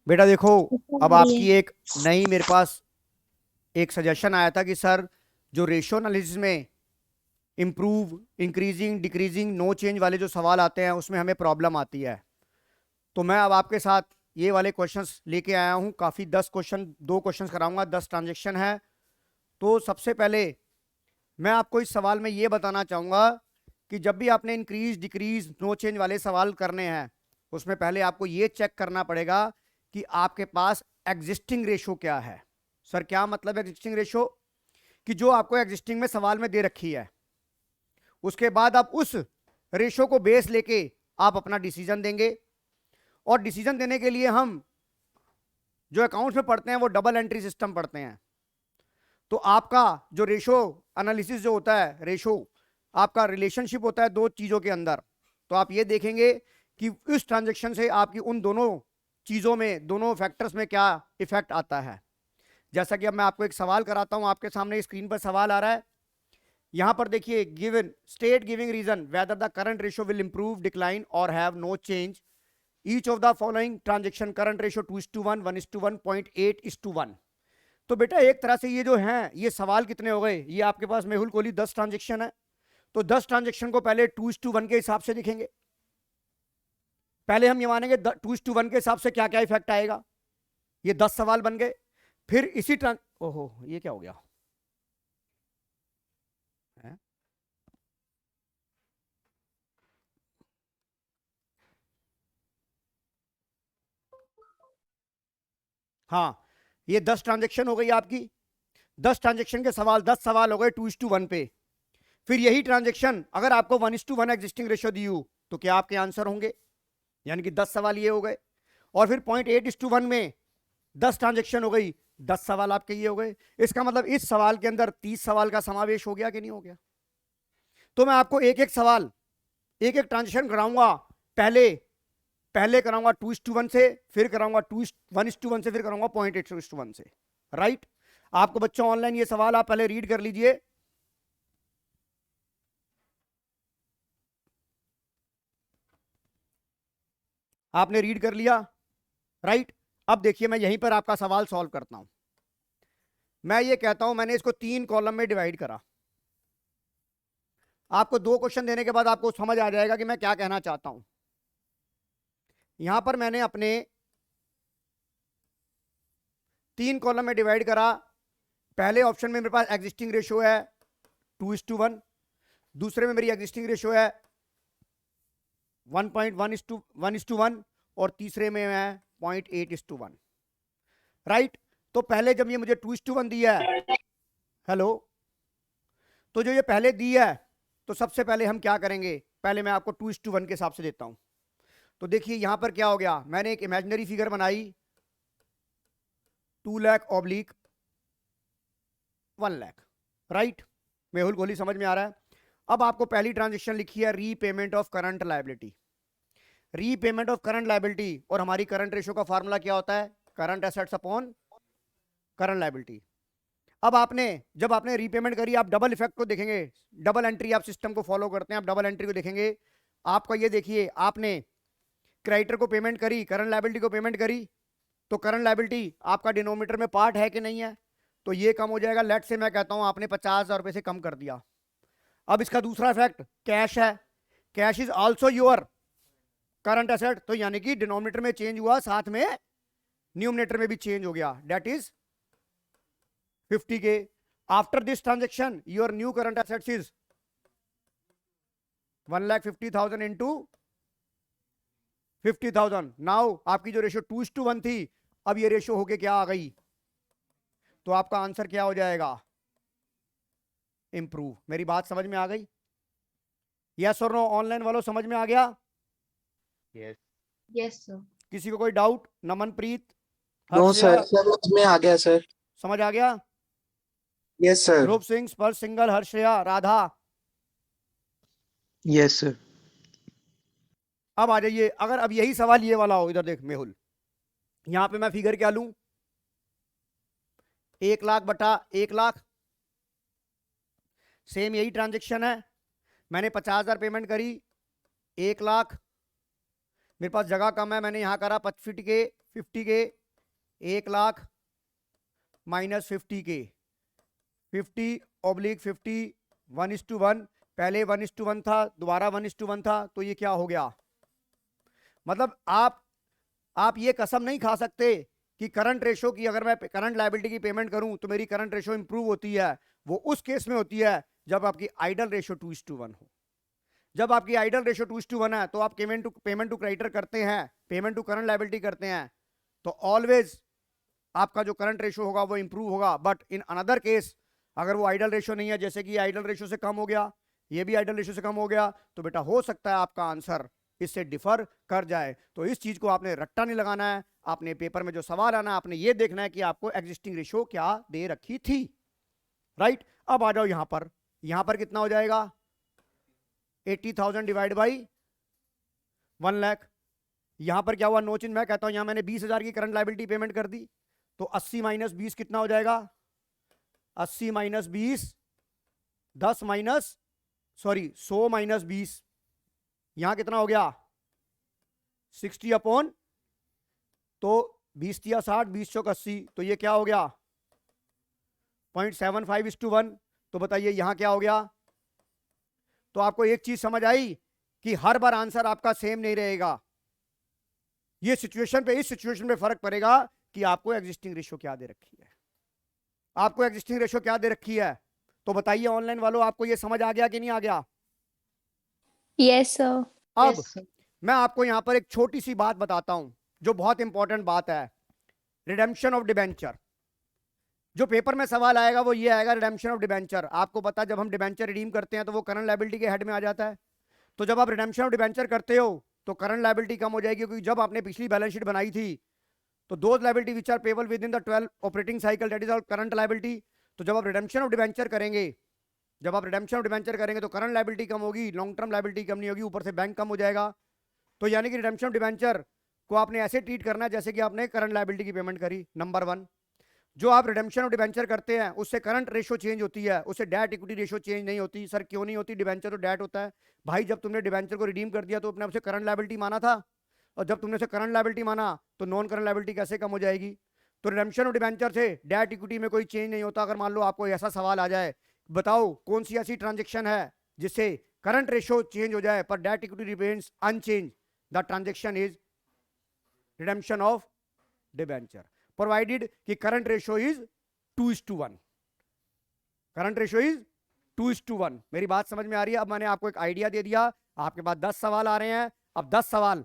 बेटा देखो, अब लिए। आपकी एक नई मेरे पास एक सजेशन आया था कि सर जो रेशियो एनालिसिस में improve, increasing, decreasing, no change वाले जो सवाल आते हैं उसमें हमें प्रॉब्लम आती है। तो मैं अब आपके साथ ये वाले क्वेश्चंस लेके आया हूँ। काफ़ी 10 क्वेश्चन, 2 क्वेश्चंस कराऊंगा, 10 ट्रांजेक्शन है। तो सबसे पहले मैं आपको इस सवाल में ये बताना चाहूँगा कि जब भी आपने इंक्रीज, डिक्रीज, नो चेंज वाले सवाल करने हैं उसमें पहले आपको ये चेक करना पड़ेगा कि आपके पास एग्जिस्टिंग रेशो क्या है। सर क्या मतलब एग्जिस्टिंग रेशो? कि जो आपको एग्जिस्टिंग में सवाल में दे रखी है, उसके बाद आप उस रेशो को बेस लेके आप अपना डिसीजन देंगे। और डिसीजन देने के लिए हम जो अकाउंट्स में पढ़ते हैं वो डबल एंट्री सिस्टम पढ़ते हैं। तो आपका जो रेशो एनालिसिस जो होता है, रेशो आपका रिलेशनशिप होता है दो चीजों के अंदर। तो आप ये देखेंगे कि इस ट्रांजेक्शन से आपकी उन दोनों चीजों में, दोनों फैक्टर्स में क्या इफेक्ट आता है। जैसा कि अब मैं आपको एक सवाल कराता हूं, आपके सामने स्क्रीन पर सवाल आ रहा है। यहां पर देखिए, given state giving reason whether the current ratio will improve, decline और have no change each of the following transaction current ratio 2:1, 1:1, 0.8:1। तो बेटा एक तरह से ये जो है, ये सवाल कितने हो गए, ये आपके पास मेहुल कोहली 10 ट्रांजेक्शन है। तो 10 ट्रांजेक्शन को पहले 2:1 के हिसाब से दिखेंगे। पहले हम ये मानेंगे 2:1 के हिसाब से क्या क्या इफेक्ट आएगा। ये 10 सवाल बन गए। फिर इसी ट्रांस ओहो, ये क्या हो गया है? हाँ, ये 10 ट्रांजेक्शन हो गई आपकी। 10 ट्रांजेक्शन के सवाल, 10 सवाल हो गए 2:1 पे। फिर यही ट्रांजेक्शन अगर आपको 1:1 एग्जिस्टिंग रेशियो दी हो तो क्या आपके आंसर होंगे? यानी कि 10 सवाल ये हो गए। और फिर 0.8:1 में 10 ट्रांजेक्शन हो गई, 10 सवाल आपके ये हो गए। इसका मतलब इस सवाल के अंदर 30 सवाल का समावेश हो गया कि नहीं हो गया? तो मैं आपको एक एक सवाल, एक एक ट्रांजेक्शन कराऊंगा। पहले पहले कराऊंगा 2:1 से, फिर कराऊंगा 1:1 से, फिर कराऊंगा 0.8:1 से। राइट? आपको बच्चों ऑनलाइन ये सवाल आप पहले रीड कर लीजिए। आपने रीड कर लिया, राइट? अब देखिए मैं यहीं पर आपका सवाल सॉल्व करता हूं। मैं ये कहता हूं मैंने इसको 3 कॉलम में डिवाइड करा। आपको 2 क्वेश्चन देने के बाद आपको समझ आ जाएगा कि मैं क्या कहना चाहता हूं। यहां पर मैंने अपने 3 कॉलम में डिवाइड करा। पहले ऑप्शन में मेरे पास एग्जिस्टिंग रेशियो है 2:1, दूसरे में मेरी एग्जिस्टिंग रेशियो है 1.1:1, और तीसरे में है 0.8:1। राइट? तो पहले जब ये मुझे 2:1 दिया है, हेलो, तो जो ये पहले दिया है, तो सबसे पहले हम क्या करेंगे, पहले मैं आपको 2:1 के हिसाब से देता हूं। तो देखिए यहां पर क्या हो गया, मैंने एक इमेजिनरी फिगर बनाई 2 लाख ऑब्लिक 1 लाख। राइट? मेहुल कोहली समझ में आ रहा है? अब आपको पहली ट्रांजेक्शन लिखी है repayment of current liability. Repayment of current liability और हमारी करंट रेशियो का फार्मूला क्या होता है? Current assets upon current liability. अब आपने, जब आपने रीपेमेंट करी, आप डबल इफेक्ट को देखेंगे। डबल एंट्री आप सिस्टम को फॉलो करते हैं, आप डबल एंट्री को देखेंगे। आपका ये देखिए, आपने क्रेडिटर को पेमेंट करी, करंट लायबिलिटी को पेमेंट करी, तो करंट लायबिलिटी आपका डिनोमिनेटर में पार्ट है कि नहीं है? तो ये कम हो जाएगा। लेट से मैं कहता हूं आपने 50,000 रुपए से कम कर दिया। अब इसका दूसरा इफेक्ट कैश है। Cash is also your current asset, तो यानी कि डिनोमिनेटर में चेंज हुआ, साथ में न्यूमिनेटर में भी चेंज हो गया, debt is 50K। After this transaction your new current assets is 1,50,000 into 50,000। Now आपकी जो रेशियो 2:1 थी, अब ये रेशियो होके क्या आ गई? तो आपका आंसर क्या हो जाएगा? इंप्रूव। मेरी बात समझ में आ गई? यस और नो? ऑनलाइन वालों समझ में आ गया? यस। Yes sir. किसी को कोई डाउट? नमनप्रीत, नो हर्षया, सर, समझ में आ गया सर। समझ आ गया? Yes sir. ध्रुव सिंह, स्पर्श सिंगल, हर्षया, राधा। Yes sir. अब आ जाइए, अगर अब यही सवाल ये वाला हो, इधर देख मेहुल, यहां पे मैं फिगर क्या लूं? 1 लाख बटा 1 लाख। सेम यही ट्रांजेक्शन है, मैंने 50,000 पेमेंट करी, 1 लाख। मेरे पास जगह कम है, मैंने यहां करा 50 के, 1,00,000 माइनस 50 के 50/50 1:1, पहले 1:1 था, दोबारा 1:1 था, तो ये क्या हो गया? मतलब आप ये कसम नहीं खा सकते कि करंट रेशो की, अगर मैं करंट लायबिलिटी की पेमेंट करूं तो मेरी करंट रेशो इंप्रूव होती है। वो उस केस में होती है जब आपकी आइडल रेशो 2:1 हो। जब आपकी आइडल रेशो 2:1 है तो आप पेमेंट टू क्रेडिटर करते हैं, पेमेंट टू करंट लायबिलिटी करते हैं, तो ऑलवेज आपका जो करंट रेशो होगा वो इंप्रूव होगा। बट इन अनदर केस अगर वो आइडल रेशो नहीं है, जैसे कि आइडल रेशो से कम हो गया, ये भी आइडल रेशो से कम हो गया, तो बेटा हो सकता है आपका आंसर इससे डिफर कर जाए। तो इस चीज को आपने रट्टा नहीं लगाना है, आपने पेपर में जो सवाल आना है आपने ये देखना है कि आपको एग्जिस्टिंग रेशो क्या दे रखी थी। राइट, अब आ जाओ यहां पर कितना हो जाएगा? 80,000 डिवाइड बाई 1,00,000। यहां पर क्या हुआ? No change. मैं कहता हूं यहां मैंने 20,000 की करंट लायबिलिटी पेमेंट कर दी, तो 80 माइनस 20 कितना हो जाएगा? 80 माइनस 20 10 माइनस, सॉरी 100 माइनस 20, यहां कितना हो गया? 60 तो 20 या 60, 20 चौक 80, तो ये क्या हो गया? 0.75:1। तो बताइए यहां क्या हो गया? तो आपको एक चीज समझ आई कि हर बार आंसर आपका सेम नहीं रहेगा। ये सिचुएशन पे, इस सिचुएशन पे फर्क पड़ेगा कि आपको एग्जिस्टिंग रेशियो क्या दे रखी है। आपको एग्जिस्टिंग रेशियो क्या दे रखी है? तो बताइए ऑनलाइन वालों, आपको ये समझ आ गया कि नहीं आ गया? Yes sir. अब मैं आपको यहां पर एक छोटी सी बात बताता हूं जो बहुत इंपॉर्टेंट बात है। रिडेम्पशन ऑफ डिबेंचर, जो पेपर में सवाल आएगा वो ये आएगा, रिडेम्पशन ऑफ डिबेंचर। आपको पता है जब हम डिबेंचर रिडीम करते हैं तो वो करंट लायबिलिटी के हेड में आ जाता है। तो जब आप रिडेम्पशन ऑफ डिबेंचर करते हो तो करंट लायबिलिटी कम हो जाएगी, क्योंकि जब आपने पिछली बैलेंस शीट बनाई थी तो those liability which are payable within the 12 operating cycle, that is all current liability. तो जब आप रिडेम्पशन ऑफ डिबेंचर करेंगे, तो करंट लायबिलिटी कम होगी, लॉन्ग टर्म लायबिलिटी कम नहीं होगी, ऊपर से बैंक कम हो जाएगा। तो यानी कि रिडेम्पशन ऑफ डिबेंचर को आपने ऐसे ट्रीट करना है जैसे कि आपने करंट लायबिलिटी की पेमेंट करी। नंबर 1, जो आप रिडेम्पशन ऑफ डिबेंचर करते हैं उससे करंट रेशो चेंज होती है, उससे डेट इक्विटी रेशो चेंज नहीं होती। सर क्यों नहीं होती? डिबेंचर तो डेट होता है। भाई जब तुमने डिबेंचर को रिडीम कर दिया तो अपने आपसे करंट लायबिलिटी माना था, और जब तुमने उसे करंट लायबिलिटी माना तो नॉन करंट लायबिलिटी कैसे कम हो जाएगी? तो रिडेम्पशन ऑफ डिबेंचर से डेट इक्विटी में कोई चेंज नहीं होता। अगर मान लो आपको ऐसा सवाल आ जाए, बताओ कौन सी ऐसी ट्रांजेक्शन है जिससे करंट रेशो चेंज हो जाए पर debt equity remains unchange? The transaction is redemption of debenture, provided कि current ratio is 2:1। Current ratio is 2:1। मेरी बात समझ में आ रही है? अब मैंने आपको एक आइडिया दे दिया। आपके पास 10 सवाल आ रहे हैं। अब 10 सवाल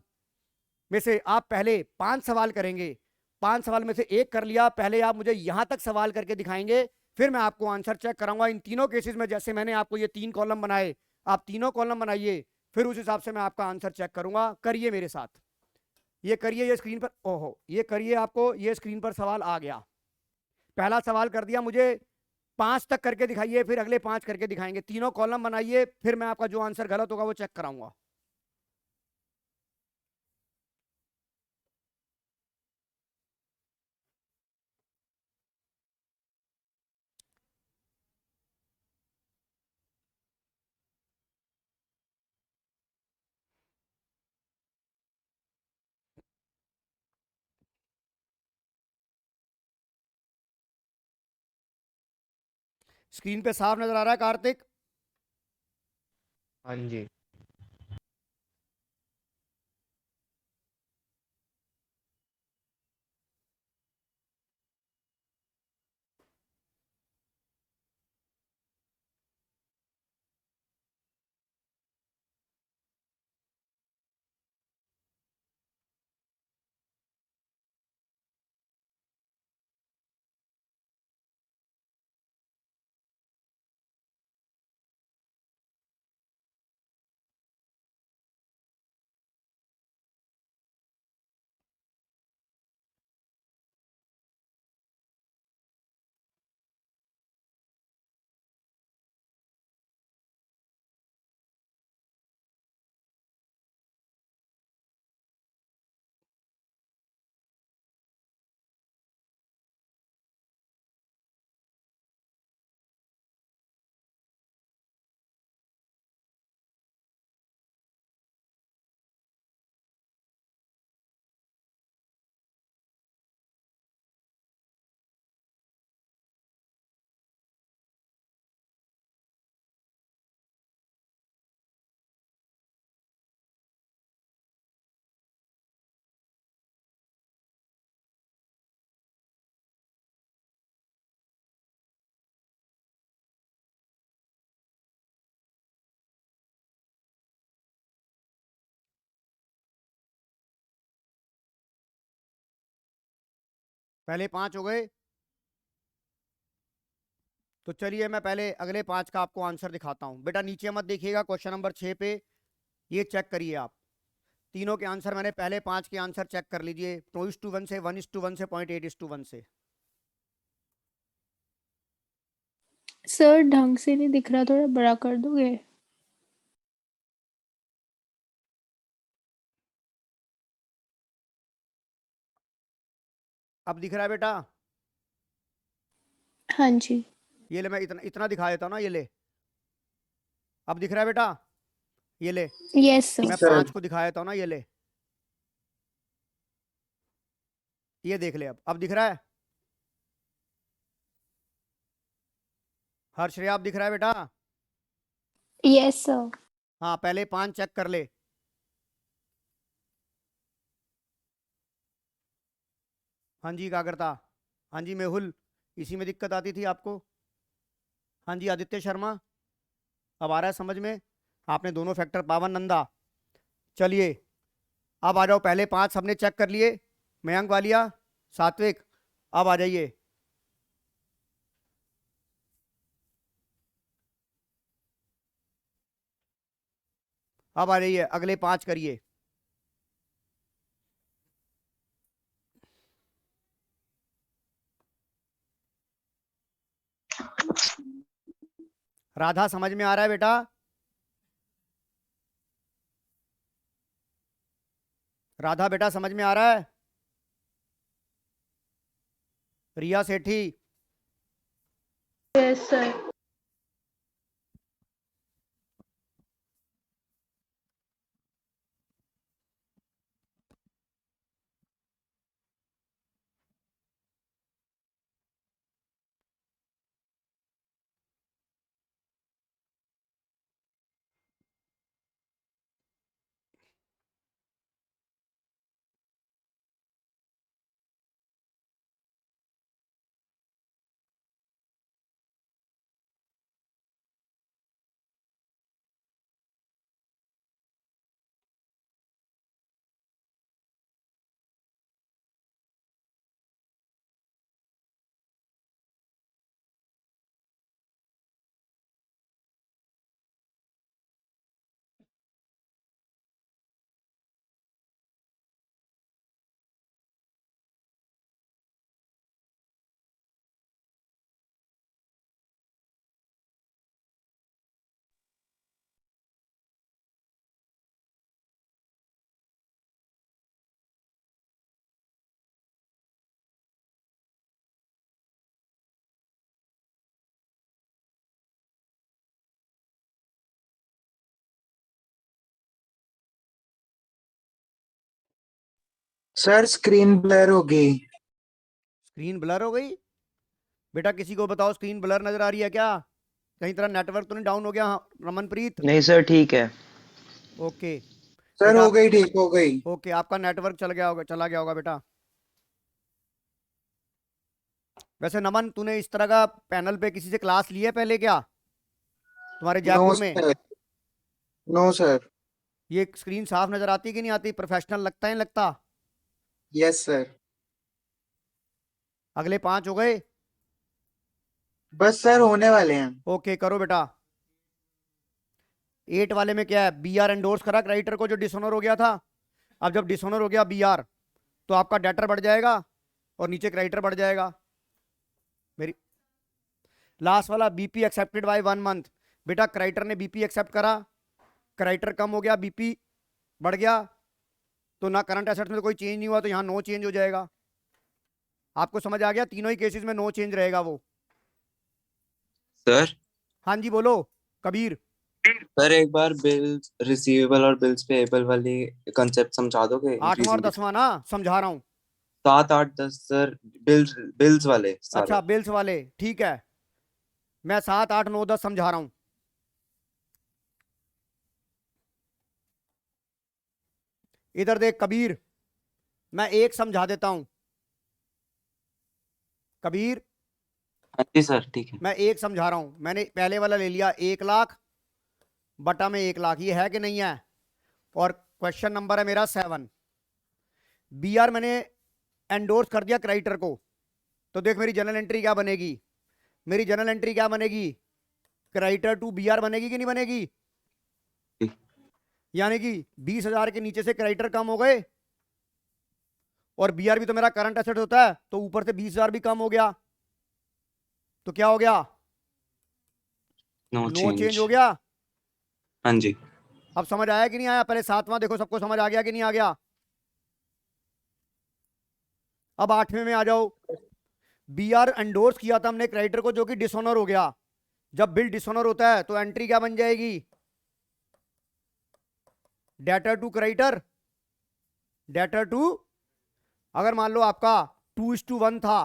में से आप पहले 5 सवाल करेंगे। 5 सवाल में से एक कर लिया, पहले आप मुझे यहां तक सवाल करके दिखाएंगे, फिर मैं आपको आंसर चेक कराऊंगा। इन तीनों केसेस में जैसे मैंने आपको ये 3 कॉलम बनाए, आप तीनों कॉलम बनाइए, फिर उस हिसाब से मैं आपका आंसर चेक करूंगा। करिए मेरे साथ, ये करिए, ये स्क्रीन पर, ओहो ये करिए, आपको ये स्क्रीन पर सवाल आ गया। पहला सवाल कर दिया, मुझे 5 तक करके दिखाइए, फिर अगले 5 करके दिखाएंगे। तीनों कॉलम बनाइए, फिर मैं आपका जो आंसर गलत होगा वो चेक कराऊंगा। स्क्रीन पे साफ नजर आ रहा है कार्तिक? हाँ जी। पहले 5 हो गए। तो चलिए मैं पहले अगले 5 का आपको आंसर दिखाता हूं। बेटा नीचे मत देखिएगा, क्वेश्चन नंबर 6 पे ये चेक करिए आप। तीनों के आंसर मैंने पहले 5 के आंसर चेक कर लीजिए, 2:1 से, 1:1 से, 0.8:1 से। सर ढंग से नहीं दिख रहा, थोड़ा बड़ा कर दोगे? अब दिख रहा है बेटा? हाँ जी। ये ले, मैं इतना इतना दिखा देता हूँ ना, ये ले। अब दिख रहा है बेटा? ये ले, यस सर। मैं सर 5 को दिखा देता हूँ ना, ये ले। ये देख ले, अब दिख रहा है? हर्षया, अब दिख रहा है बेटा? Yes sir. हाँ, पहले 5 चेक कर ले। हाँ जी काकरता। हाँ जी मेहुल, इसी में दिक्कत आती थी आपको? हाँ जी आदित्य शर्मा, अब आ रहा है समझ में? आपने दोनों फैक्टर, पावन नंदा। चलिए अब आ जाओ, पहले 5 सबने चेक कर लिए। मयंक वालिया, सात्विक, अब आ जाइए। अब आ जाइए, अगले 5 करिए। राधा समझ में आ रहा है बेटा? राधा बेटा समझ में आ रहा है? Riya Sethi, yes sir. Sir screen blur हो गई। स्क्रीन ब्लर हो गई? बेटा किसी को बताओ, स्क्रीन ब्लर नजर आ रही है क्या? कहीं तरह नेटवर्क तो नहीं डाउन हो गया? हाँ, रमनप्रीत। नहीं सर ठीक है। ओके सर बेटा हो गई, ठीक हो गई। ओके, आपका नेटवर्क चला गया होगा बेटा। वैसे नमन, तूने इस तरह का पैनल पे किसी से क्लास ली है पहले क्या, तुम्हारे नो जयपुर में? सर। No sir. ये स्क्रीन साफ नजर आती है कि नहीं आती? प्रोफेशनल लगता है नहीं लगता? Yes sir. अगले 5 हो गए? बस सर होने वाले हैं। ओके करो बेटा। 8 वाले में क्या है? बी आर एंडोर्स करा क्रेडिटर को, जो डिसऑनर हो गया था। अब जब डिसऑनर हो गया बी आर, तो आपका डेटर बढ़ जाएगा और नीचे क्रेडिटर बढ़ जाएगा। मेरी लास्ट वाला, बीपी एक्सेप्टेड बाय 1 मंथ। बेटा क्रेडिटर ने बीपी एक्सेप्ट करा, क्रेडिटर कम हो गया, बीपी बढ़ गया, तो ना करंट एसेट्स में तो कोई चेंज नहीं हुआ, तो यहाँ नो चेंज हो जाएगा। आपको समझ आ गया? तीनों ही केसेस में नो चेंज रहेगा वो। सर हाँ जी बोलो कबीर। सर एक बार बिल्स रिसीवेबल और बिल्स पेएबल वाली कंसेप्ट समझा दोगे? 8वां और इंक्रीजिंग 10वां ना समझा रहा हूँ। 7 8 10 सर। बिल्स बिल्स वाले अच्छा सारे। बिल्स वाले, ठीक है, मैं 7 8 9 10 समझा रहा हूँ। इधर देख कबीर, मैं एक समझा देता हूं। कबीर, हाँ जी सर ठीक है। मैं एक समझा रहा हूं। मैंने पहले वाला ले लिया 1 लाख बटा में 1 लाख, ये है कि नहीं है? और क्वेश्चन नंबर है मेरा 7। बी आर मैंने एंडोर्स कर दिया क्रेडिटर को, तो देख मेरी जनरल एंट्री क्या बनेगी, मेरी जनरल एंट्री क्या बनेगी, क्रेडिटर टू बीआर बनेगी कि नहीं बनेगी? यानी कि 20,000 के नीचे से क्रेडिटर कम हो गए, और बीआर भी तो मेरा करंट एसेट होता है, तो ऊपर से 20,000 भी कम हो गया, तो क्या हो गया? No no change change. हो गया। हाँ जी। अब समझ आया कि नहीं आया? पहले 7वां देखो, सबको समझ आ गया कि नहीं आ गया? अब 8वें में आ जाओ। बीआर एंडोर्स किया था हमने क्रेडिटर को, जो कि डिसऑनर हो गया। जब बिल डिसऑनर होता है तो एंट्री क्या बन जाएगी? Debtor to creditor, debtor to, अगर मान लो आपका 2:1 था,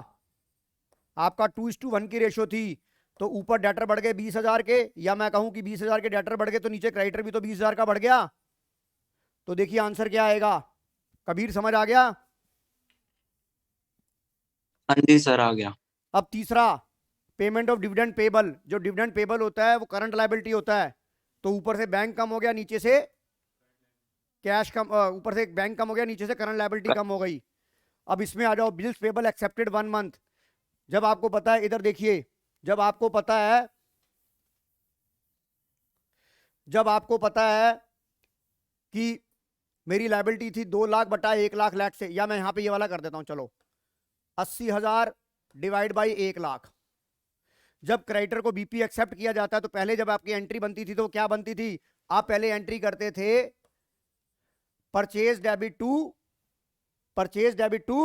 आपका 2:1 की रेशो थी, तो ऊपर डेटर बढ़ गए 20,000 के, या मैं कहूं कि 20,000 के डेटर बढ़ गए तो नीचे क्रेडिटर भी तो 20,000 का बढ़ गया। तो देखिए आंसर क्या आएगा। कबीर समझ आ गया? हाँ जी सर, आ गया। अब तीसरा, पेमेंट ऑफ डिविडेंड पेबल। जो डिविडेंड पेबल होता है वो करंट लायबिलिटी होता है, तो ऊपर से बैंक कम हो गया, नीचे से कैश कम, ऊपर से बैंक कम हो गया, नीचे से करंट लायबिलिटी कम हो गई। अब इसमें आ जाओ, बिल्स पेबल एक्सेप्टेड 1 मंथ। जब आपको पता है, इधर देखिए, जब आपको पता है, जब आपको पता है कि मेरी लायबिलिटी थी 2 लाख बटा 1 लाख लैख से, या मैं यहां पे ये वाला कर देता हूं, चलो 80,000 डिवाइड बाई 1 लाख। जब क्रेडिटर को बीपी एक्सेप्ट किया जाता है तो पहले जब आपकी एंट्री बनती थी तो क्या बनती थी? आप पहले एंट्री करते थे purchase debit to, purchase debit to,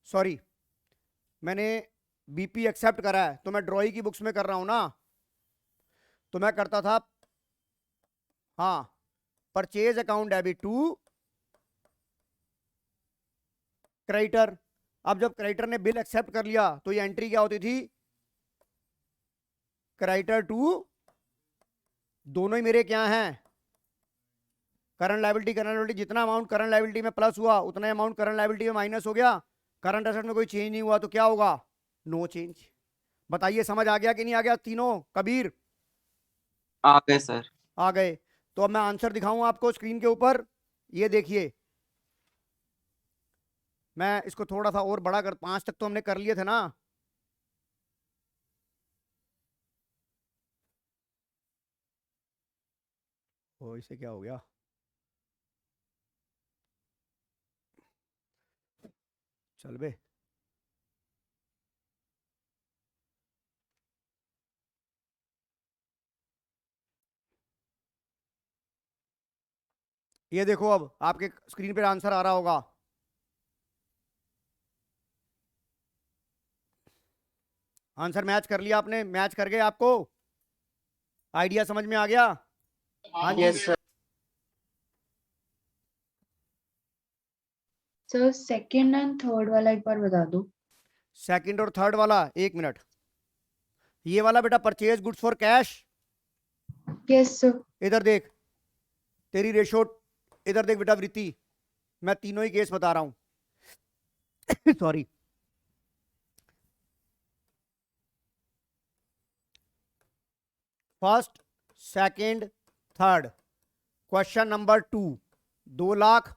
sorry मैंने बीपी एक्सेप्ट करा है तो मैं ड्रॉई की बुक्स में कर रहा हूं ना, तो मैं करता था, हाँ, purchase account debit to creditor. अब जब क्रेडिटर ने बिल एक्सेप्ट कर लिया तो ये एंट्री क्या होती थी? क्रेडिटर टू, दोनों ही मेरे क्या हैं? करंट लायबिलिटी, करंट लायबिलिटी, जितना अमाउंट करंट लायबिलिटी में प्लस हुआ उतना अमाउंट करंट लायबिलिटी में माइनस हो गया। करंट एसेट में कोई चेंज नहीं हुआ तो क्या होगा? No change. बताइए समझ आ गया कि नहीं आ गया तीनों? कबीर आ गए सर। आ गए। तो अब मैं आंसर दिखाऊं आपको स्क्रीन के ऊपर, ये देखिए, मैं इसको थोड़ा सा और बड़ा कर, 5 तक तो हमने कर लिए थे ना। ओ इसे क्या हो गया? चल बे, ये देखो, अब आपके स्क्रीन पे आंसर आ रहा होगा। आंसर मैच कर लिया आपने? मैच कर गए? आपको आइडिया समझ में आ गया? हाँ जी। Yes, sir. Sir second and third वाला एक बार बता दो। सेकंड और थर्ड वाला, 1 मिनट। ये वाला बेटा purchase goods for cash, yes sir. इधर देख तेरी रेशो, इधर देख बेटा वृत्ति, मैं तीनों ही केस बता रहा हूं sorry. First, second, third. Question number 2, 2 lakh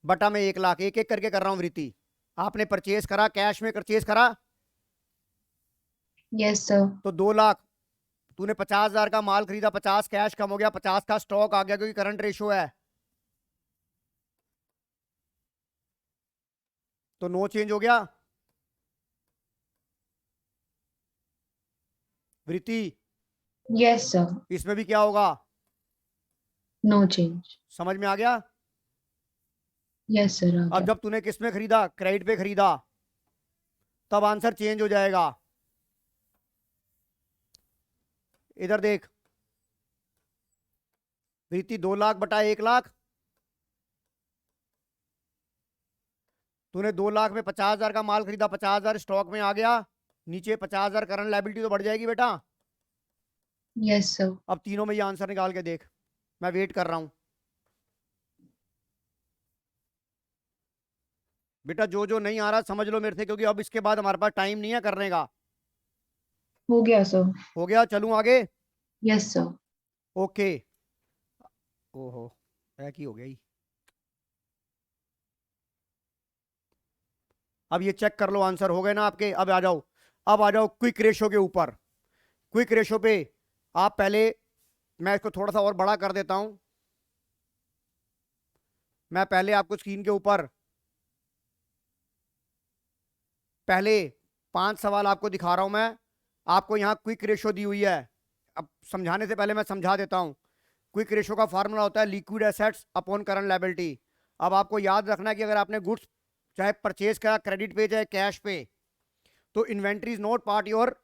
बटा में 1 लाख, एक एक करके कर रहा हूं वृत्ति। आपने परचेज करा, कैश में परचेज करा, यस सर। तो 2 लाख, तूने 50,000 का माल खरीदा, 50 कैश कम हो गया, 50 का स्टॉक आ गया क्योंकि करंट रेशो है, तो नो चेंज हो गया वृत्ति। Yes sir. इसमें भी क्या होगा? No change. समझ में आ गया? यस सर आ अब गया। जब तूने किस में खरीदा? क्रेडिट पे खरीदा, तब आंसर चेंज हो जाएगा। इधर देख प्रीति, 2 लाख बटा 1 लाख, तूने 2 लाख में 50,000 का माल खरीदा, 50,000 स्टॉक में आ गया, नीचे 50,000 करंट लायबिलिटी तो बढ़ जाएगी बेटा। Yes sir. अब तीनों में ये आंसर निकाल के देख, मैं वेट कर रहा हूं बेटा। जो जो नहीं आ रहा समझ लो मेरे से, क्योंकि अब इसके बाद हमारे पास टाइम नहीं है करने का। हो गया सर। हो गया? चलूं आगे? Yes sir. ओके। ओहो, है की हो गया ही। अब ये चेक कर लो, आंसर हो गए ना आपके। अब आ जाओ, अब आ जाओ क्विक रेशो के ऊपर। क्विक रेशो पे आप पहले, मैं इसको थोड़ा सा और बड़ा कर देता हूं। मैं पहले आपको स्क्रीन के ऊपर पहले 5 सवाल आपको दिखा रहा हूं। मैं आपको यहां क्विक रेशो दी हुई है। अब समझाने से पहले मैं समझा देता हूं। क्विक रेशो का फार्मूला होता है liquid assets upon current liability. अब आपको याद रखना है कि अगर आपने गुड्स चाहे परचेज करा क्रेडिट पे चाहे कैश पे, तो inventory is not part your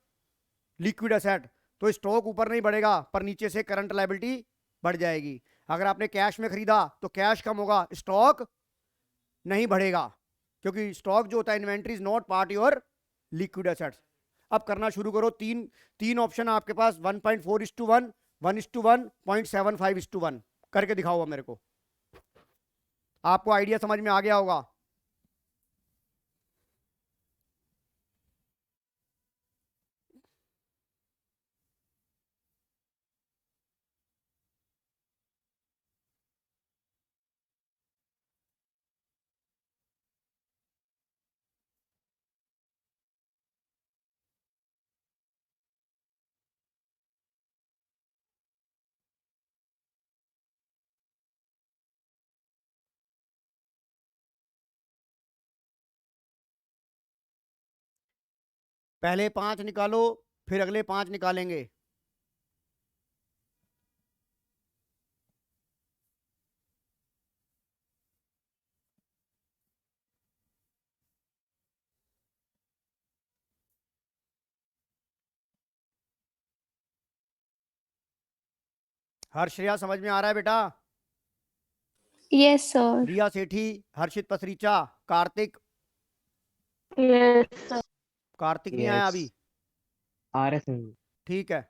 liquid asset. तो स्टॉक ऊपर नहीं बढ़ेगा, पर नीचे से करंट लायबिलिटी बढ़ जाएगी। अगर आपने कैश में खरीदा तो कैश कम होगा, स्टॉक नहीं बढ़ेगा, क्योंकि स्टॉक जो होता है inventory is not part your liquid assets. अब करना शुरू करो। तीन तीन ऑप्शन है आपके पास, 1.4:1, 1:1, 0.75:1 करके दिखाओ अब मेरे को। आपको आइडिया समझ में आ गया होगा। पहले 5 निकालो, फिर अगले 5 निकालेंगे। हर्षया समझ में आ रहा है बेटा? Yes sir. Riya Sethi, Harshit Pasricha, Kartik. Yes sir. Kartik नहीं आया यस अभी? आ रहे सर। ठीक है।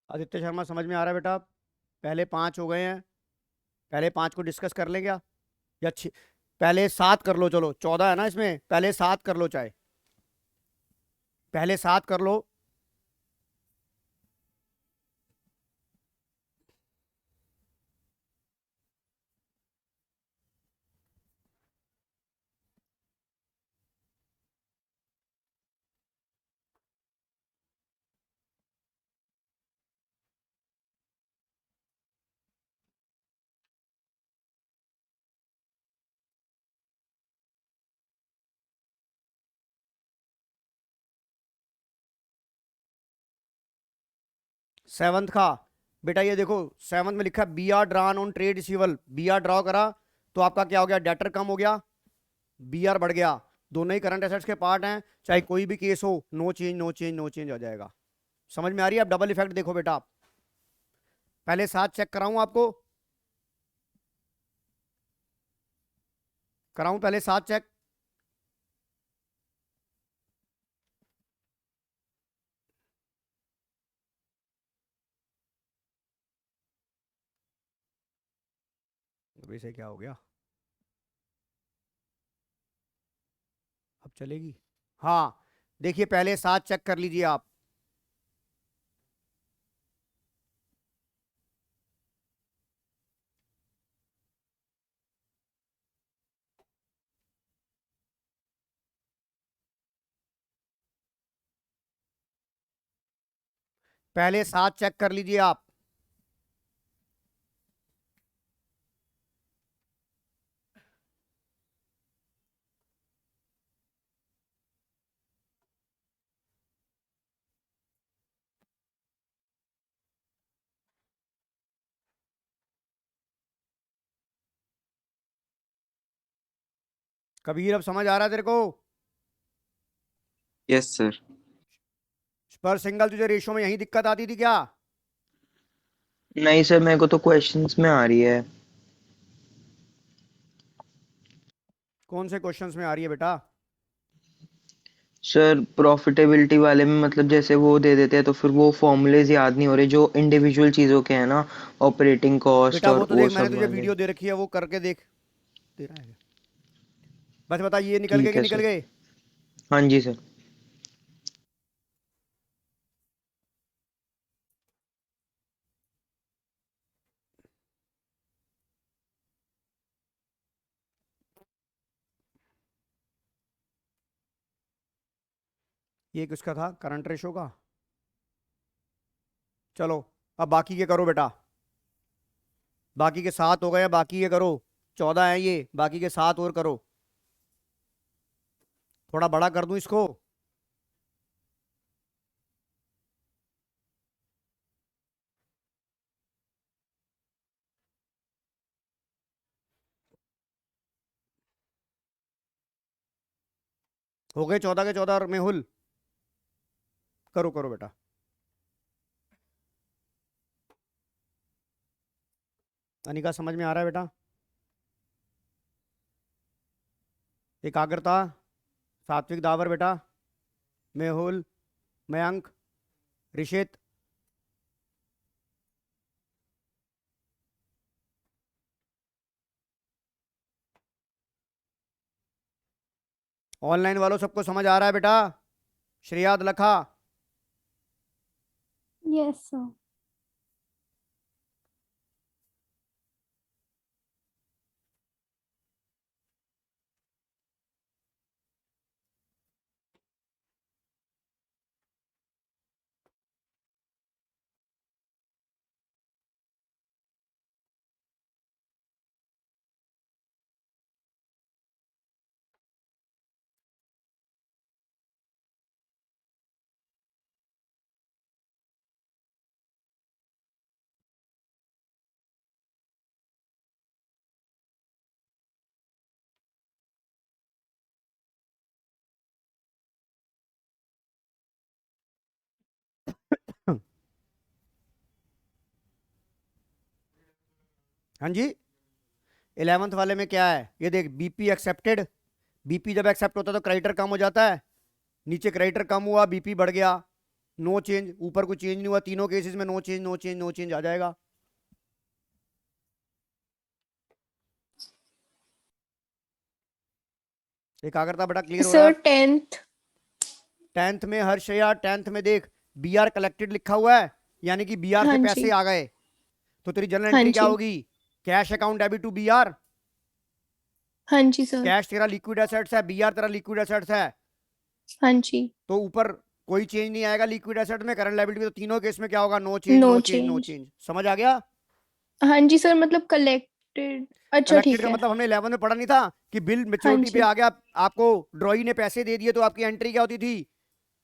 आदित्य शर्मा समझ में आ रहा है बेटा? पहले 5 हो गए हैं, पहले 5 को डिस्कस कर लें क्या? या पहले 7 कर लो, चलो 14 है ना इसमें, पहले 7 कर लो, चाहे पहले 7 कर लो। सेवंथ का बेटा ये देखो, सेवंथ में लिखा B R drawn on trade receivable. B R draw करा तो आपका क्या हो गया? डेटर कम हो गया, बी आर बढ़ गया। दोनों ही करंट एसेट्स के पार्ट हैं, चाहे कोई भी केस हो, no change no change no change हो जाएगा। समझ में आ रही है? अब डबल इफेक्ट देखो बेटा आप। पहले 7 चेक कराऊं आपको? कराऊं पहले 7 चेक? वैसे क्या हो गया? अब चलेगी? हाँ, देखिए पहले 7 चेक कर लीजिए आप। पहले 7 चेक कर लीजिए आप। कबीर अब समझ आ रहा है तेरे को? Yes sir. पर सिंगल तुझे रेशो में यही दिक्कत आती थी क्या? नहीं सर, मेरे को तो क्वेश्चंस में आ रही है। कौन से क्वेश्चंस में आ रही है बेटा? सर प्रॉफिटेबिलिटी वाले में मतलब जैसे वो दे देते हैं तो फिर वो फॉर्मूलेज याद नहीं हो रहे जो इंडिविजुअल चीज़ों के हैं ना, ऑपरेटिंग कॉस्ट बेटा वो और तो वो देख, मैंने सब तुझे वाले। वीडियो दे रखी है, वो करके देख। तेरा है। बस बता, ये निकल गए ठीक कि है निकल सर। गए? हाँ जी सर। ये किसका था, करंट रेशो का? चलो, अब बाकी के करो बेटा। बाकी के 7 हो गए हैं, बाकी के करो। 14 है ये, बाकी के 7 और करो। थोड़ा बड़ा कर दूं इसको? हो गए 14 के 14 मेहुल? करो करो बेटा। अनिका समझ में आ रहा है बेटा? एकाग्रता। सात्विक दावर बेटा। मेहुल। मयंक। ऋषित। ऑनलाइन वालों सबको समझ आ रहा है बेटा? श्रेयाद लखा। Yes sir. हाँ जी। 11th वाले में क्या है ये देख, बीपी एक्सेप्टेड। बीपी जब एक्सेप्ट होता है तो क्रेडिटर कम हो जाता है। नीचे क्रेडिटर कम हुआ, बीपी बढ़ गया। नो चेंज, ऊपर कुछ चेंज नहीं हुआ, तीनों केसेस में no change no change no change आ जाएगा। एकाग्रता बेटा क्लियर हो रहा सर है? 10th। 10th में हर्ष या 10th में देख, बी आर कलेक्टेड लिखा हुआ है, यानी कि बी आर से हाँ पैसे जी। आ गए। तो तेरी जनरल हाँ एंट्री क्या जी। होगी? Cash account debit to B R. हाँ जी सर। कैश तेरा लिक्विड एसेट्स है, बी आर तेरा लिक्विड एसेट्स है। हाँ जी। तो ऊपर कोई चेंज नहीं आएगा लिक्विड एसेट में, करंट लायबिलिटी में। तो तीनों केस में क्या होगा? No change no no change no change. Change. समझ आ गया? हाँ जी सर, मतलब कलेक्टेड। अच्छा कलेक्टेड ठीक का है। मतलब हमने 11 में पढ़ा नहीं था कि बिल हाँ मेच्योरिटी पे जी। आ गया, आपको ड्रॉई ने पैसे दे दिए, तो आपकी एंट्री क्या होती थी?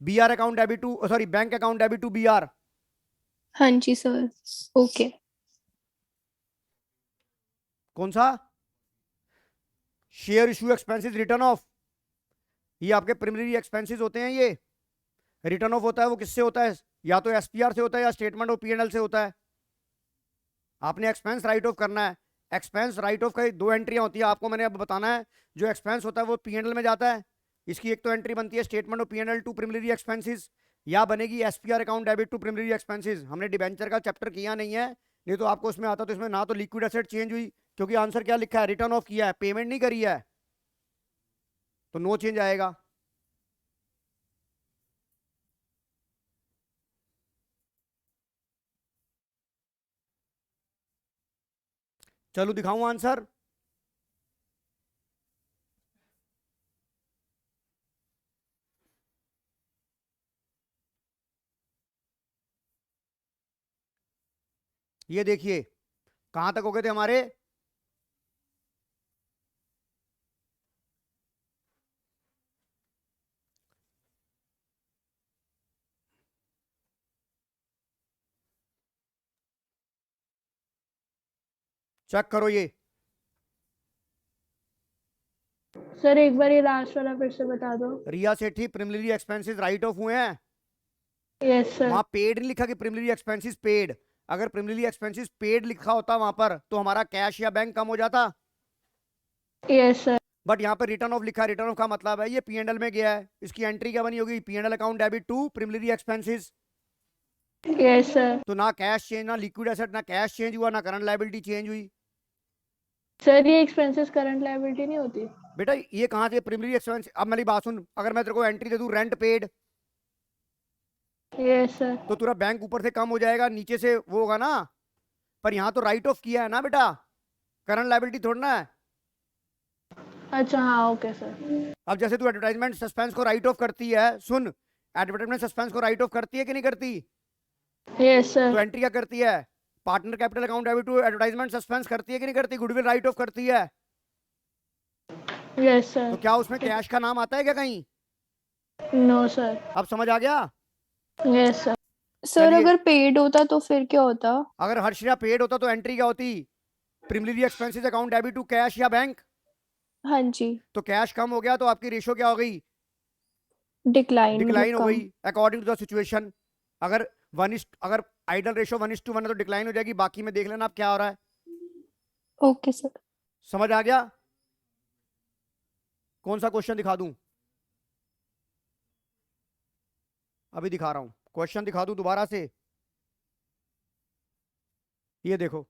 B R account debit to, sorry, bank account debit to B R. हाँ जी सर। ओके। कौन सा? Share issue expenses return off. ये आपके प्रिमिनरी एक्सपेंसेस होते हैं ये। रिटर्न ऑफ होता है वो किससे होता है? या तो एसपीआर से होता है या स्टेटमेंट ऑफ पीएनएल से होता है। आपने एक्सपेंस राइट ऑफ करना है। एक्सपेंस राइट ऑफ का दो एंट्रियां होती है, आपको मैंने अब बताना है। जो एक्सपेंस होता है वो पीएनएल में जाता है। इसकी एक तो एंट्री बनती है statement of PNL to preliminary expenses, या बनेगी SPR account debit to preliminary expenses. हमने डिबेंचर का चैप्टर किया नहीं है, नहीं तो आपको उसमें आता। तो इसमें ना तो लिक्विड एसेट चेंज हुई, क्योंकि आंसर क्या लिखा है? रिटर्न ऑफ किया है, पेमेंट नहीं करी है, तो नो चेंज आएगा। चलो दिखाऊं आंसर? ये देखिए, कहां तक हो गए थे हमारे? चेक करो ये। सर एक बार ये लास्ट वाला फिर से बता दो। रिया सेठी प्रिमिनरी एक्सपेंसेस राइट ऑफ हुए हैं, यस सर। वहां पेड नहीं लिखा कि प्रिमिनरी एक्सपेंसेस पेड। अगर प्रिमिनरी एक्सपेंसेस पेड लिखा होता वहां पर तो हमारा कैश या बैंक कम हो जाता, यस सर। बट यहाँ पर रिटर्न ऑफ लिखा है। रिटर्न ऑफ का मतलब है ये P&L में गया है, इसकी एंट्री क्या बनी होगी, P&L account debit to preliminary expenses. Yes sir. तो ना कैश चेंज, ना लिक्विड एसेट, ना कैश चेंज हुआ, ना करंट लायबिलिटी चेंज हुई। सर ये एक्सपेंसेस करंट लायबिलिटी नहीं होती? बेटा ये कहाँ से प्रिमिनरी एक्सपेंस। अब मेरी बात सुन, अगर मैं तेरे को एंट्री दे दूं रेंट पेड, यस सर। तो तेरा बैंक ऊपर से कम हो जाएगा, नीचे से वो होगा ना। पर यहाँ तो राइट ऑफ किया है ना बेटा, करंट लायबिलिटी थोड़ा ना है। अच्छा हाँ ओके सर। अब जैसे तू एडवर्टाइजमेंट सस्पेंस को राइट ऑफ करती है, सुन, एडवर्टाइजमेंट सस्पेंस को राइट ऑफ करती है कि नहीं करती, यस तो सर। एंट्री क्या करती है, partner capital account debit to advertisement suspense करती है कि नहीं करती, गुडविल राइट ऑफ करती है। यस तो सर। क्या उसमें कैश का नाम आता है क्या कहीं? No sir. अब समझ आ गया? Yes sir. सर चलिए। अगर पेड होता तो फिर क्या होता? अगर हर्षिया पेड होता तो एंट्री क्या होती, preliminary expenses account debit to cash या बैंक। हाँ जी, तो कैश कम हो गया तो आपकी रेशियो क्या हो गई, डिक्लाइन डिक्लाइन हो कम। गई अकॉर्डिंग टू द सिचुएशन। अगर आइडल रेशियो 1:1 है तो डिक्लाइन हो जाएगी। बाकी में देख लेना आप क्या हो रहा है। Okay sir. समझ आ गया? कौन सा क्वेश्चन दिखा दूं? अभी दिखा रहा हूं, क्वेश्चन दिखा दूं दोबारा से। ये देखो,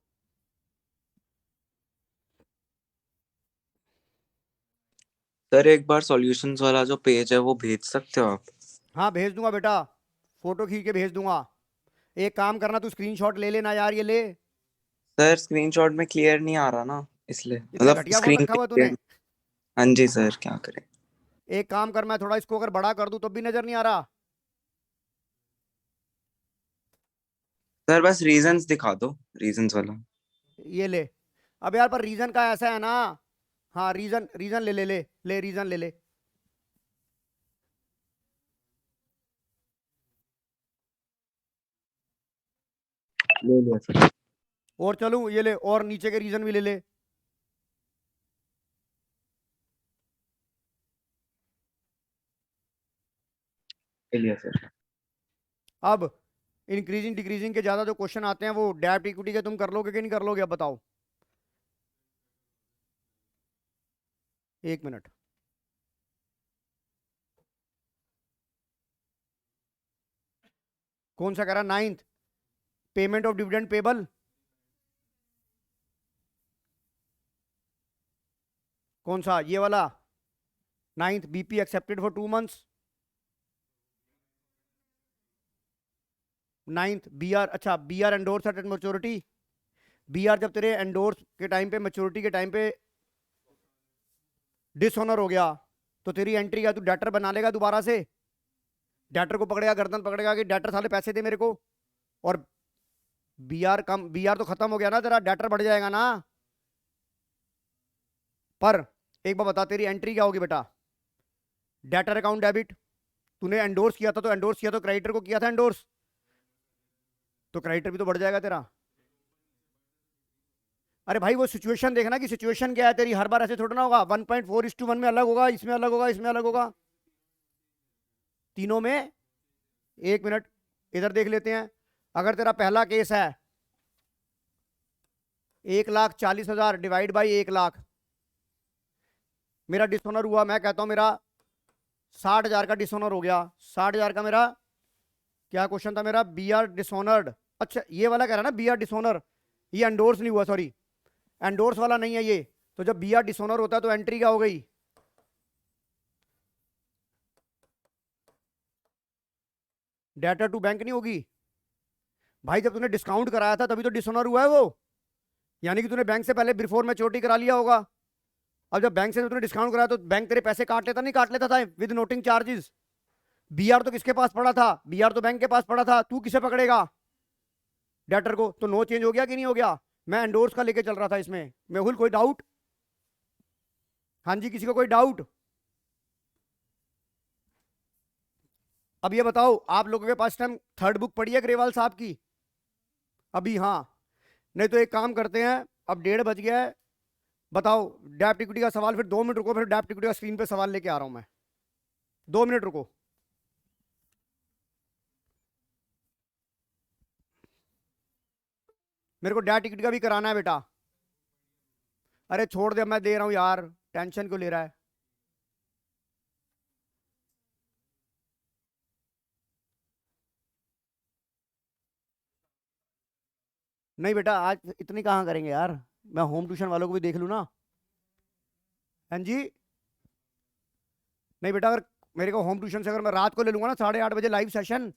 सर एक बार सॉल्यूशंस वाला जो पेज है वो भेज सकते हो आप? हाँ भेज दूंगा बेटा, फोटो खींच के भेज दूंगा। एक काम करना, तू स्क्रीनशॉट ले लेना यार, ये ले। सर स्क्रीनशॉट में क्लियर नहीं आ रहा ना, इसलिए इतना मतलब घटिया फोन स्क्रीन रखा हुआ है पे। तूने। हाँ जी सर, क्या करें। एक काम कर, मैं थोड़ा इसको अगर बड़ा कर दूं तब भी नजर नहीं आ रहा। सर बस रीजंस दिखा दो, रीजंस वाला। ये ले। अब यार पर रीजन का ऐसा है ना, हाँ रीजन रीजन ले ले ले ले रीजन ले ले। ले लिया सर। और चलूं, ये ले, और नीचे के रीजन भी ले ले। ले लिया सर। अब इंक्रीजिंग डिक्रीजिंग के ज्यादा जो क्वेश्चन आते हैं वो डेब्ट इक्विटी के तुम कर लोगे कि नहीं कर लोगे, अब बताओ। एक मिनट, कौन सा कह रहा, 9th payment of dividend payable, कौन सा, ये वाला 9th BP accepted for 2 months। 9th BR, अच्छा BR endorse at maturity. BR जब तेरे एंडोर्स के टाइम पे, मैच्योरिटी के टाइम पे डिसऑनर हो गया तो तेरी एंट्री क्या, तू डेटर बना लेगा दोबारा से, डेटर को पकड़ेगा, गर्दन पकड़ेगा कि डेटर साले पैसे दे मेरे को। और BR तो खत्म हो गया ना तेरा, डेटर बढ़ जाएगा ना। पर एक बार बता, तेरी एंट्री क्या होगी बेटा, डेटर अकाउंट डेबिट। तूने एंडोर्स किया था तो एंडोर्स किया तो क्रेडिटर को किया था एंडोर्स, तो क्रेडिटर भी तो बढ़ जाएगा तेरा। अरे भाई वो सिचुएशन देखना कि सिचुएशन क्या है तेरी, हर बार ऐसे थोड़ा ना होगा 1.4:1 में अलग होगा, इसमें अलग होगा, इसमें अलग होगा, तीनों में। एक मिनट इधर देख लेते हैं। अगर तेरा पहला केस है 1,40,000 डिवाइड बाई 1 लाख, मेरा डिसऑनर हुआ, मैं कहता हूं मेरा 60,000 का डिसऑनर हो गया। 60,000 का मेरा क्या क्वेश्चन था मेरा, BR डिसऑनर्ड। अच्छा ये वाला कह रहा ना BR डिसऑनर, ये एंडोर्स नहीं हुआ, सॉरी एंडोर्स वाला नहीं है ये। तो जब BR डिसऑनर होता है तो एंट्री क्या हो गई, डेटर टू बैंक नहीं होगी भाई। जब तूने डिस्काउंट कराया था तभी तो डिसऑनर हुआ है वो, यानी कि तूने बैंक से पहले बिफोर मैच्योरिटी करा लिया होगा। अब जब बैंक से तूने डिस्काउंट कराया तो बैंक तेरे पैसे काट लेता, नहीं काट लेता था विद नोटिंग चार्जेस। BR तो किसके पास पड़ा था, BR तो बैंक के पास पड़ा था, तू किसे पकड़ेगा, डेटर को। तो नो चेंज हो गया कि नहीं हो गया? मैं एंडोर्स का लेके चल रहा था इसमें। मेहुल कोई डाउट? हाँ जी, किसी को कोई डाउट? अब ये बताओ, आप लोगों के पास टाइम थर्ड बुक पढ़ी है ग्रेवाल साहब की अभी? हाँ, नहीं तो एक काम करते हैं, अब 1:30 बज गया है, बताओ डेप्ट इक्विटी का सवाल, फिर 2 मिनट रुको, फिर डेप्ट इक्विटी का स्क्रीन पे सवाल लेके आ रहा हूं मैं। 2 मिनट रुको। मेरे को डेप्ट इक्विटी का भी कराना है बेटा। अरे छोड़ दे, मैं दे रहा हूं यार, टेंशन क्यों ले रहा है। नहीं बेटा, आज इतनी कहाँ करेंगे यार, मैं होम ट्यूशन वालों को भी देख लूँ ना। हाँ जी। नहीं बेटा, अगर मेरे को होम ट्यूशन से अगर मैं रात को ले लूंगा ना 8:30 बजे लाइव सेशन,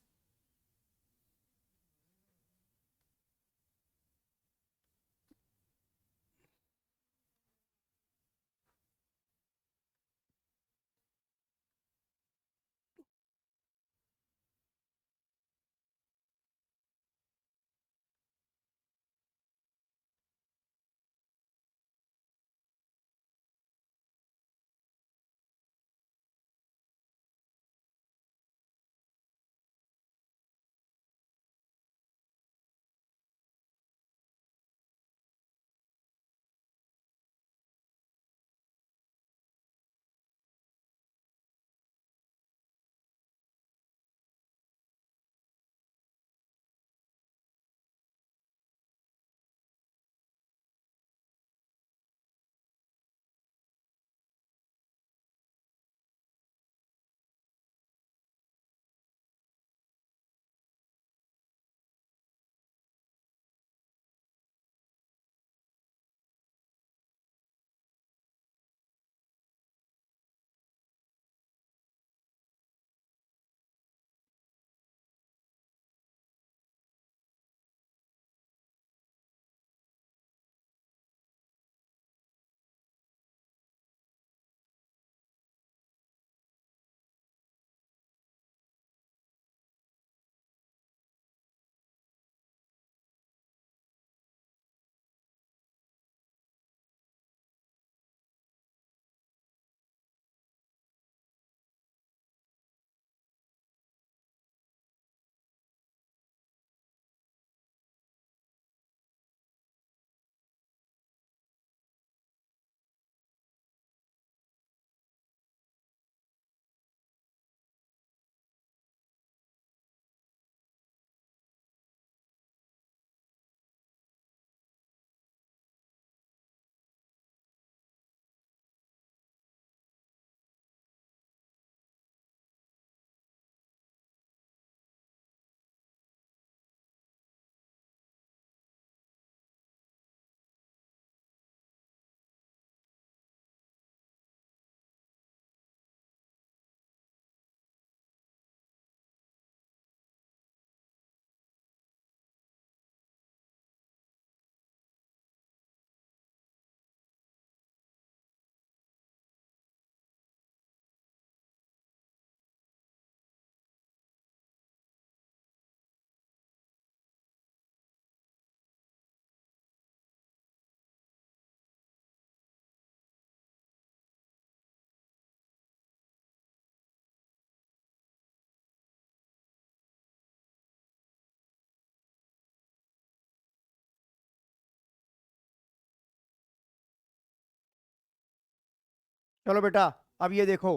चलो बेटा, अब ये देखो।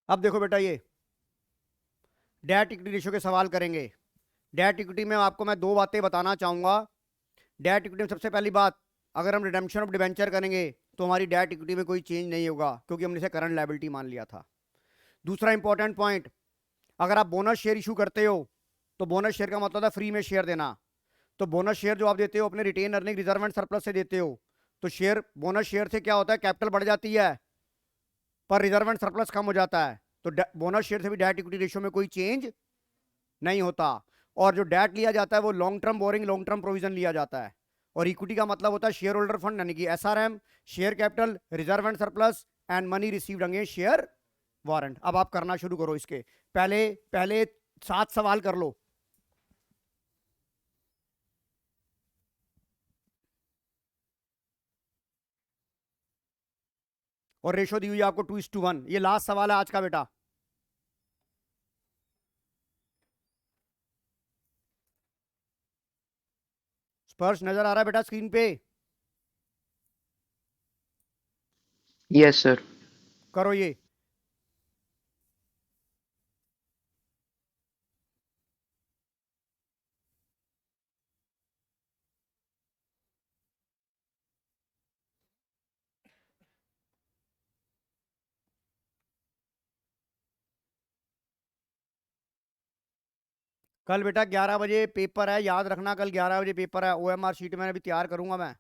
अब देखो बेटा, ये डेट इक्विटी रेशियो के सवाल करेंगे। डेट इक्विटी में आपको मैं 2 बातें बताना चाहूंगा। डेट इक्विटी में सबसे पहली बात, अगर हम रिडेम्पशन ऑफ डिबेंचर करेंगे तो हमारी डेट इक्विटी में कोई चेंज नहीं होगा, क्योंकि हमने इसे करंट लायबिलिटी मान लिया था। दूसरा इंपॉर्टेंट पॉइंट, अगर आप बोनस शेयर इशू करते हो तो बोनस शेयर का मतलब है फ्री में शेयर देना। तो बोनस शेयर जो आप देते हो अपने retained earning reserve and surplus से देते हो, तो शेयर बोनस शेयर से क्या होता है, कैपिटल बढ़ जाती है पर रिजर्व एंड सरप्लस कम हो जाता है। तो बोनस शेयर से भी डेट इक्विटी रेशियो में कोई चेंज नहीं होता। और जो डेट लिया जाता है वो long term borrowing, long term provision लिया जाता है। और इक्विटी का मतलब होता है शेयर होल्डर फंड, यानी कि SRM, share capital, reserve and surplus and money received against share warrant. अब आप करना शुरू करो। इसके पहले पहले 7 सवाल कर लो। और रेशो दी हुई है आपको 2:1। ये लास्ट सवाल है आज का बेटा। स्पर्श नजर आ रहा है बेटा स्क्रीन पे? Yes sir. करो ये। कल बेटा 11 बजे पेपर है, याद रखना। कल 11 बजे पेपर है। ओएमआर शीट मैंने अभी तैयार करूंगा मैं।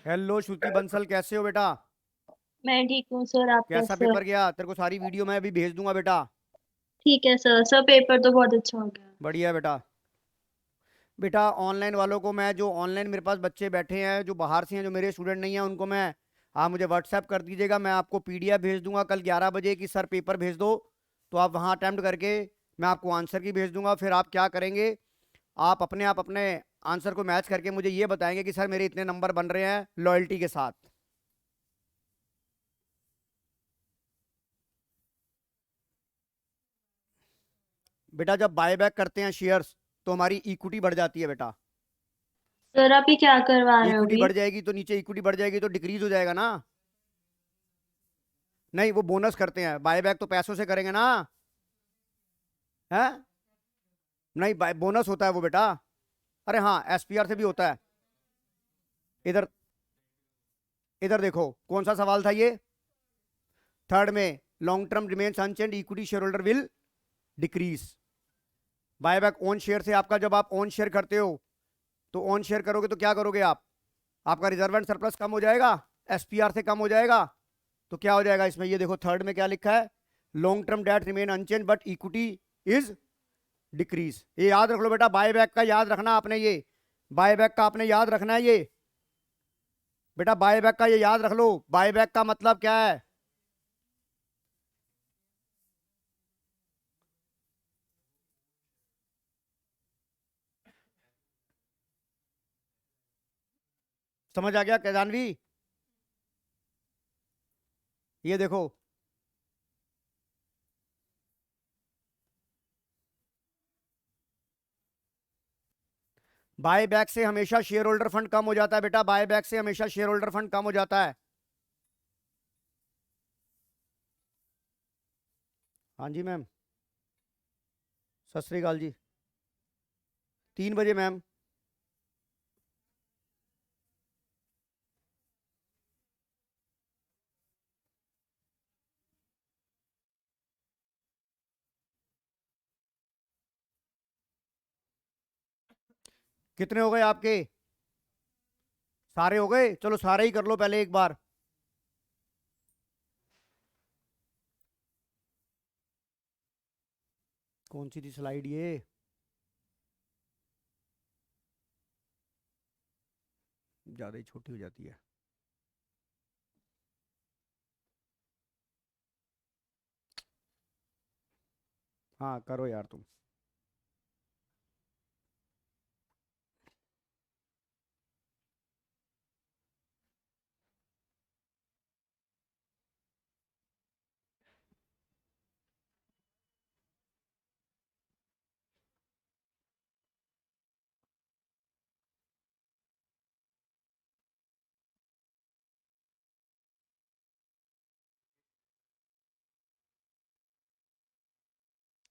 हेलो श्रुति बंसल, कैसे हो बेटा? मैं ठीक हूँ सर, आप कैसा कैसे हो? पेपर गया? तेरे को सारी वीडियो मैं अभी भेज दूंगा बेटा। ठीक है सर। सर पेपर तो बहुत अच्छा हो गया। बढ़िया बेटा। बेटा ऑनलाइन वालों को मैं, जो ऑनलाइन मेरे पास बच्चे बैठे हैं जो बाहर से हैं, जो मेरे स्टूडेंट नहीं हैं, उनको मैं, आप मुझे व्हाट्सएप कर दीजिएगा, मैं आपको पीडीएफ भेज दूंगा कल 11 बजे कि सर पेपर भेज दो। तो आप वहाँ अटैम्प्ट करके मैं आपको आंसर की भेज दूंगा। फिर आप क्या करेंगे, आप अपने आंसर को मैच करके मुझे ये बताएंगे कि सर मेरे इतने नंबर बन रहे हैं लॉयल्टी के साथ। बेटा जब बायबैक करते हैं शेयर्स तो हमारी इक्विटी बढ़ जाती है बेटा। सर आप ये क्या करवा रहे हो इक्विटी अभी? बढ़ जाएगी तो नीचे, इक्विटी बढ़ जाएगी तो डिक्रीज हो जाएगा ना। नहीं, वो बोनस करते हैं, बायबैक तो पैसों से करेंगे ना। है नहीं, बोनस होता है वो बेटा। अरे हाँ, एसपीआर से भी होता है। इधर इधर देखो कौन सा सवाल था ये, थर्ड में। Long term remains unchanged, equity share holder will decrease. Buyback own share से आपका, जब आप ओन शेयर करते हो तो ओन शेयर करोगे तो क्या करोगे आप, आपका रिजर्व एंड सरप्लस कम हो जाएगा, एसपीआर से कम हो जाएगा। तो क्या हो जाएगा इसमें, ये देखो थर्ड में क्या लिखा है, long term debt remain unchanged but equity is decrease. ये याद रख लो बेटा, बायबैक का याद रखना आपने, ये बायबैक का आपने याद रखना है। ये बेटा बायबैक का ये याद रख लो। बायबैक का मतलब क्या है, समझ आ गया क्या जानवी? ये देखो, बायबैक से हमेशा शेयर होल्डर फंड कम हो जाता है बेटा, बायबैक से हमेशा शेयर होल्डर फंड कम हो जाता है। हाँ जी मैम, सत श्री अकाल जी। 3 बजे मैम। कितने हो गए आपके? सारे हो गए? चलो सारे ही कर लो पहले एक बार। कौन सी थी स्लाइड ये? ज्यादा ही छोटी हो जाती है। हाँ करो यार तुम।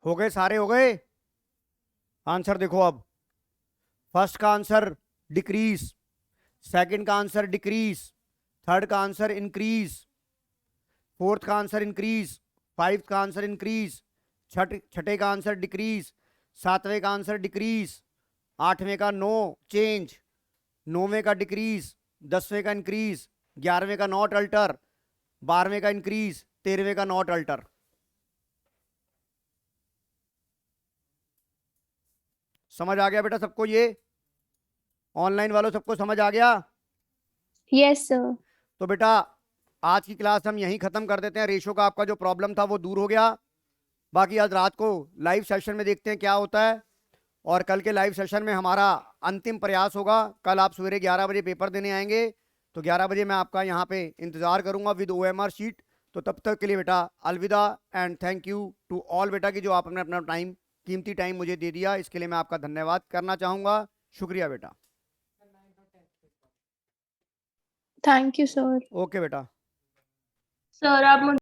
हो गए, सारे हो गए? आंसर देखो अब। फर्स्ट का आंसर डिक्रीज, सेकंड का आंसर डिक्रीज, थर्ड का आंसर इंक्रीज, फोर्थ का आंसर इंक्रीज, फाइव्थ का आंसर इंक्रीज, छठे का आंसर डिक्रीज, सातवें का आंसर डिक्रीज, आठवें का नो चेंज, नौवें का डिक्रीज, 10वें का इंक्रीज, 11वें का नॉट अल्टर, 12वें का इंक्रीज, 13वें का नॉट अल्टर। समझ आ गया बेटा सबको? ये ऑनलाइन वालों सबको समझ आ गया? Yes sir. तो बेटा आज की क्लास हम यहीं खत्म कर देते हैं। रेशो का आपका जो प्रॉब्लम था वो दूर हो गया। बाकी आज रात को लाइव सेशन में देखते हैं क्या होता है, और कल के लाइव सेशन में हमारा अंतिम प्रयास होगा। कल आप सवेरे 11 बजे पेपर देने आएंगे, तो 11 बजे मैं आपका यहाँ पे इंतजार करूंगा विद OMR शीट। तो तब तक के लिए बेटा अलविदा and thank you to all बेटा कि जो आपने अपना टाइम, कीमती टाइम मुझे दे दिया, इसके लिए मैं आपका धन्यवाद करना चाहूँगा। शुक्रिया बेटा। Thank you sir. ओके बेटा। सर आप मुझे